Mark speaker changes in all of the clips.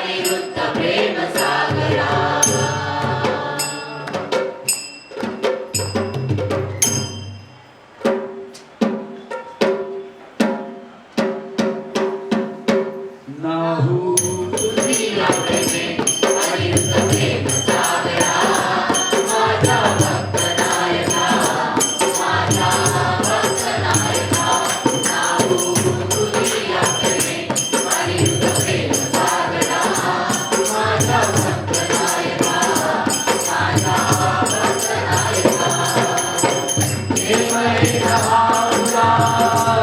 Speaker 1: अनिरुद्ध प्रेम सागरा
Speaker 2: नाहू
Speaker 1: तुझिया प्रेमे अनिरुद्ध प्रेम सागरा माझा भक्त नायका माझा भक्त नायका नाहू तुझिया प्रेमे अनिरुद्ध प्रेम सागरा माझा भक्त नायका माझा भक्त नायका प्रेम हे कहाऊला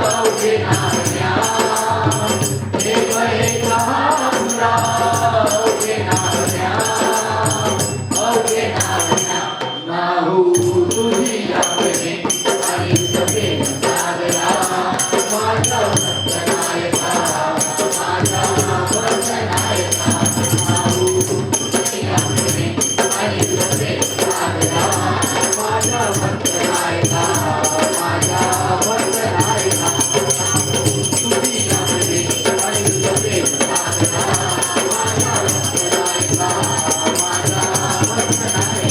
Speaker 1: अवघे नाऱ्या प्रेम हे कहाऊला अवघे नाऱ्या अवघे नाऱ्या नाहू तुझिया प्रेमे अनिरुद्ध प्रेम सागरा माझा भक्त नायका माझा भक्त नायका नाहू तुझिया प्रेमे अनिरुद्ध प्रेम सागरा माझा भक्त नायका माझा भक्त नायका तुझिया प्रेमे अनिरुद्ध प्रेम सागरा माझा भक्त नायका माझा भक्त नायका